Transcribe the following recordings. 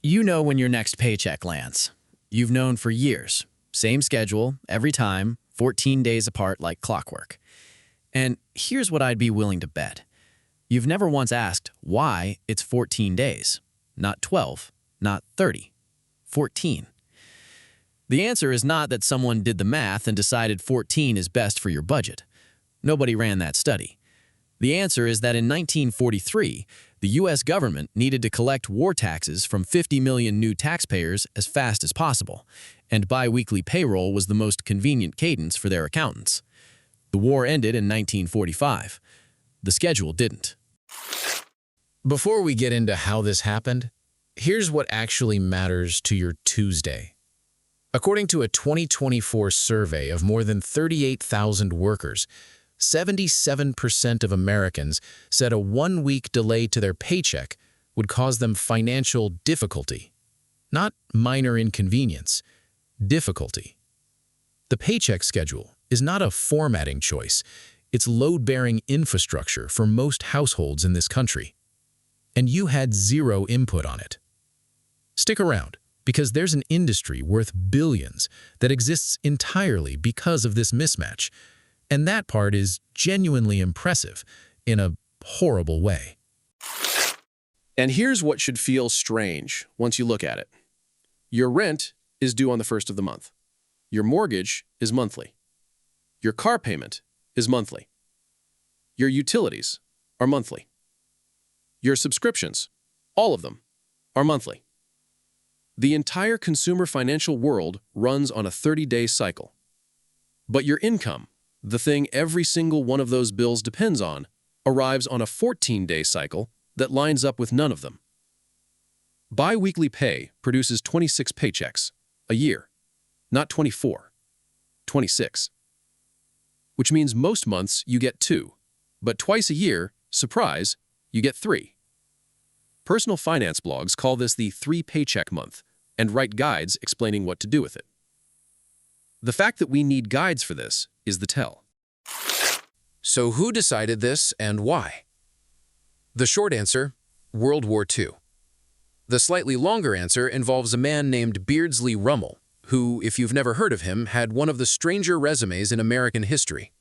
You know when your next paycheck lands. You've known for years. Same schedule, every time, 14 days apart like clockwork. And here's what I'd be willing to bet. You've never once asked why it's 14 days, not 12, not 30, 14. The answer is not that someone did the math and decided 14 is best for your budget. Nobody ran that study. The answer is that in 1943, the U.S. government needed to collect war taxes from 50 million new taxpayers as fast as possible, and biweekly payroll was the most convenient cadence for their accountants. The war ended in 1945. The schedule didn't. Before we get into how this happened, here's what actually matters to your Tuesday. According to a 2024 survey of more than 38,000 workers, 77% of Americans said a one-week delay to their paycheck would cause them financial difficulty. Not minor inconvenience, difficulty. The paycheck schedule is not a formatting choice. It's load-bearing infrastructure for most households in this country. And you had zero input on it. Stick around, because there's an industry worth billions that exists entirely because of this mismatch. And that part is genuinely impressive in a horrible way. And here's what should feel strange once you look at it. Your rent is due on the first of the month. Your mortgage is monthly. Your car payment is monthly. Your utilities are monthly. Your subscriptions, all of them, are monthly. The entire consumer financial world runs on a 30-day cycle. But your income, the thing every single one of those bills depends on, arrives on a 14-day cycle that lines up with none of them. Biweekly pay produces 26 paychecks a year, not 24, 26. Which means most months you get 2, but twice a year, surprise, you get 3. Personal finance blogs call this the 3-paycheck month and write guides explaining what to do with it. The fact that we need guides for this is the tell. So who decided this and why? The short answer, World War II. The slightly longer answer involves a man named Beardsley Rummel, who, if you've never heard of him, had one of the stranger resumes in American history.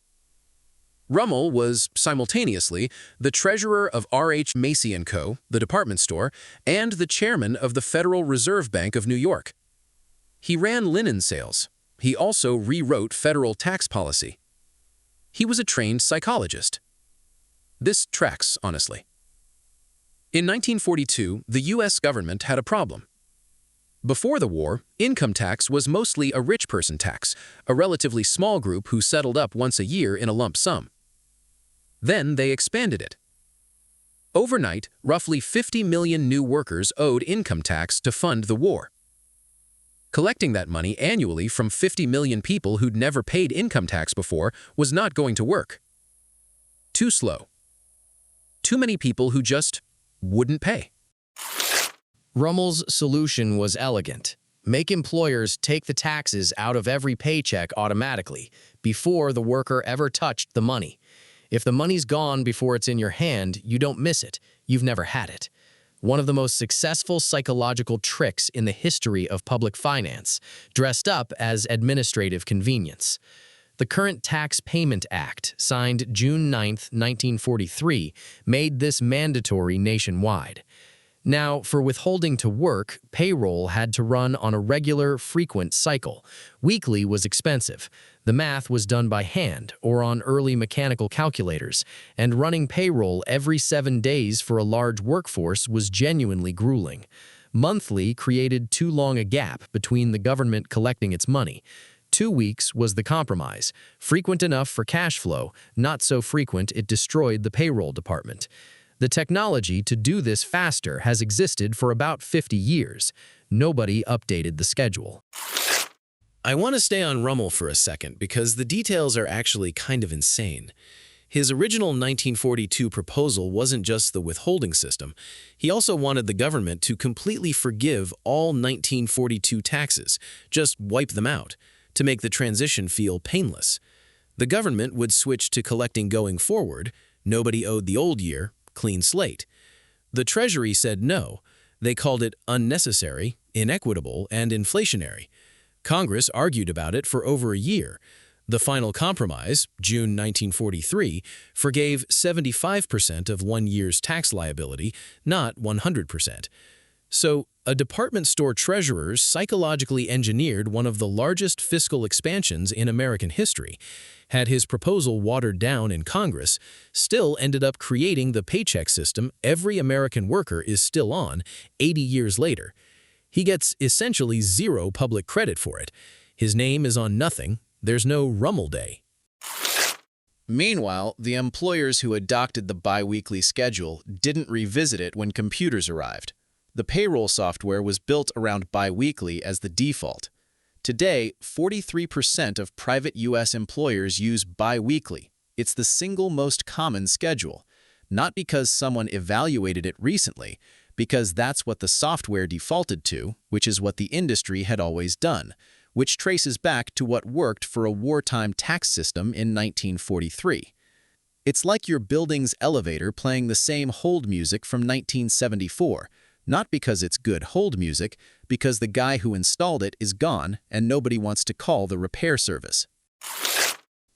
Rummel was, simultaneously, the treasurer of R.H. Macy & Co., the department store, and the chairman of the Federal Reserve Bank of New York. He ran linen sales. He also rewrote federal tax policy. He was a trained psychologist. This tracks, honestly. In 1942, the U.S. government had a problem. Before the war, income tax was mostly a rich person tax, a relatively small group who settled up once a year in a lump sum. Then they expanded it. Overnight, roughly 50 million new workers owed income tax to fund the war. Collecting that money annually from 50 million people who'd never paid income tax before was not going to work. Too slow. Too many people who just wouldn't pay. Rummel's solution was elegant. Make employers take the taxes out of every paycheck automatically, before the worker ever touched the money. If the money's gone before it's in your hand, you don't miss it. You've never had it. One of the most successful psychological tricks in the history of public finance, dressed up as administrative convenience. The current Tax Payment Act, signed June 9, 1943, made this mandatory nationwide. Now, for withholding to work, payroll had to run on a regular, frequent cycle. Weekly was expensive. The math was done by hand or on early mechanical calculators, and running payroll every 7 days for a large workforce was genuinely grueling. Monthly created too long a gap between the government collecting its money. 2 weeks was the compromise, frequent enough for cash flow, not so frequent it destroyed the payroll department. The technology to do this faster has existed for about 50 years. Nobody updated the schedule. I want to stay on Rummel for a second because the details are actually kind of insane. His original 1942 proposal wasn't just the withholding system. He also wanted the government to completely forgive all 1942 taxes, just wipe them out, to make the transition feel painless. The government would switch to collecting going forward. Nobody owed the old year. Clean slate. The Treasury said no. They called it unnecessary, inequitable, and inflationary. Congress argued about it for over a year. The final compromise, June 1943, forgave 75% of 1 year's tax liability, not 100%. So, a department store treasurer psychologically engineered one of the largest fiscal expansions in American history. Had his proposal watered down in Congress, still ended up creating the paycheck system every American worker is still on 80 years later. He gets essentially zero public credit for it. His name is on nothing. There's no Rummel Day. Meanwhile, the employers who adopted the biweekly schedule didn't revisit it when computers arrived. The payroll software was built around biweekly as the default. Today, 43% of private U.S. employers use biweekly. It's the single most common schedule, not because someone evaluated it recently, because that's what the software defaulted to, which is what the industry had always done, which traces back to what worked for a wartime tax system in 1943. It's like your building's elevator playing the same hold music from 1974, not because it's good hold music, because the guy who installed it is gone and nobody wants to call the repair service.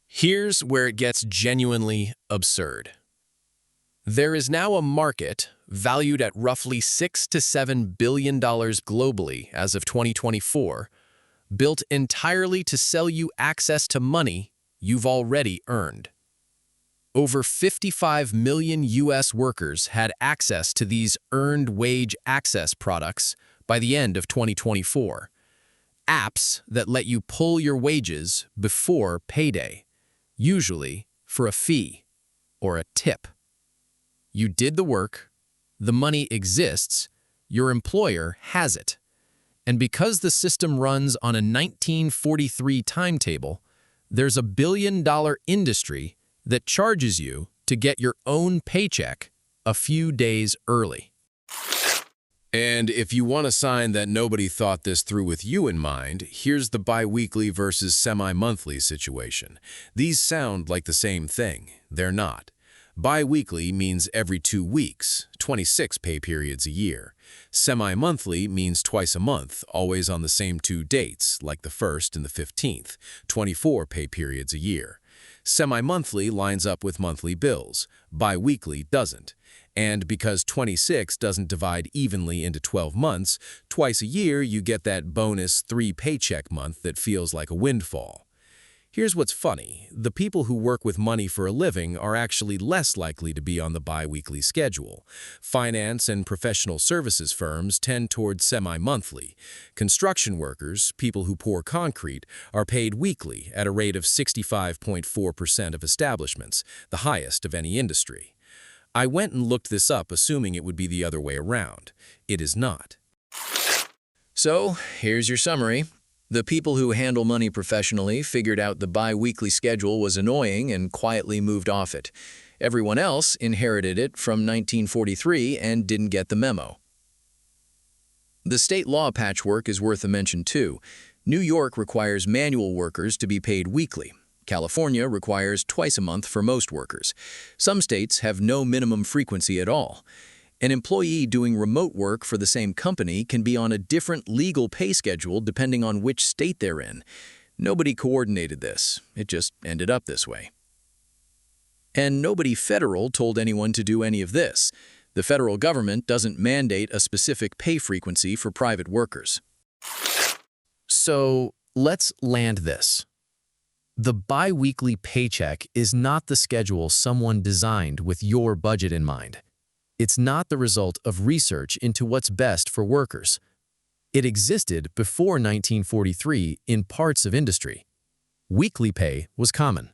Here's where it gets genuinely absurd. There is now a market valued at roughly $6 to $7 billion globally as of 2024, built entirely to sell you access to money you've already earned. Over 55 million U.S. workers had access to these earned wage access products by the end of 2024. Apps that let you pull your wages before payday, usually for a fee or a tip. You did the work, the money exists, your employer has it. And because the system runs on a 1943 timetable, there's a billion-dollar industry that charges you to get your own paycheck a few days early. And if you want a sign that nobody thought this through with you in mind, here's the biweekly versus semi-monthly situation. These sound like the same thing. They're not. Biweekly means every 2 weeks, 26 pay periods a year. Semi-monthly means twice a month, always on the same 2 dates, like the 1st and the 15th, 24 pay periods a year. Semi-monthly lines up with monthly bills. Biweekly doesn't. And because 26 doesn't divide evenly into 12 months, twice a year you get that bonus 3-paycheck month that feels like a windfall. Here's what's funny. The people who work with money for a living are actually less likely to be on the biweekly schedule. Finance and professional services firms tend toward semi-monthly. Construction workers, people who pour concrete, are paid weekly at a rate of 65.4% of establishments, the highest of any industry. I went and looked this up assuming it would be the other way around. It is not. So, here's your summary. The people who handle money professionally figured out the bi-weekly schedule was annoying and quietly moved off it. Everyone else inherited it from 1943 and didn't get the memo. The state law patchwork is worth a mention too. New York requires manual workers to be paid weekly. California requires twice a month for most workers. Some states have no minimum frequency at all. An employee doing remote work for the same company can be on a different legal pay schedule depending on which state they're in. Nobody coordinated this. It just ended up this way. And nobody federal told anyone to do any of this. The federal government doesn't mandate a specific pay frequency for private workers. So let's land this. The bi-weekly paycheck is not the schedule someone designed with your budget in mind. It's not the result of research into what's best for workers. It existed before 1943 in parts of industry. Weekly pay was common.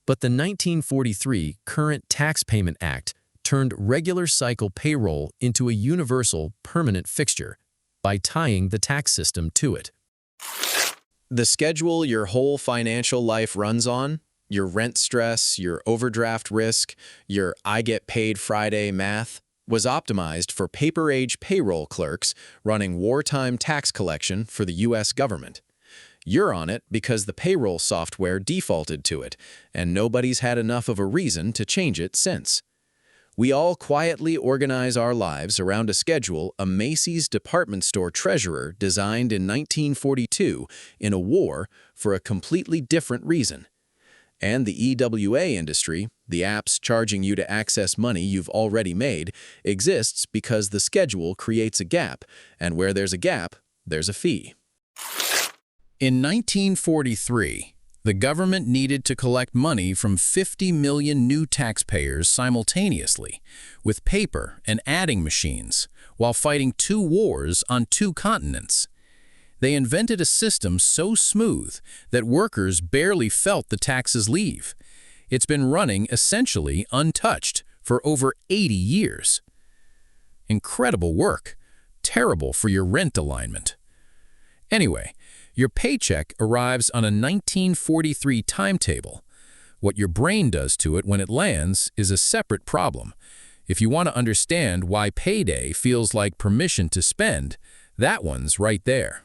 But the 1943 Current Tax Payment Act turned regular cycle payroll into a universal, permanent fixture by tying the tax system to it. The schedule your whole financial life runs on, your rent stress, your overdraft risk, your I get paid Friday math, was optimized for paper-age payroll clerks running wartime tax collection for the U.S. government. You're on it because the payroll software defaulted to it, and nobody's had enough of a reason to change it since. We all quietly organize our lives around a schedule a Macy's department store treasurer designed in 1942 in a war for a completely different reason. And the EWA industry, the apps charging you to access money you've already made, exists because the schedule creates a gap, and where there's a gap, there's a fee. In 1943, the government needed to collect money from 50 million new taxpayers simultaneously, with paper and adding machines, while fighting 2 wars on 2 continents. They invented a system so smooth that workers barely felt the taxes leave. It's been running essentially untouched for over 80 years. Incredible work, terrible for your rent alignment. Anyway, your paycheck arrives on a 1943 timetable. What your brain does to it when it lands is a separate problem. If you want to understand why payday feels like permission to spend, that one's right there.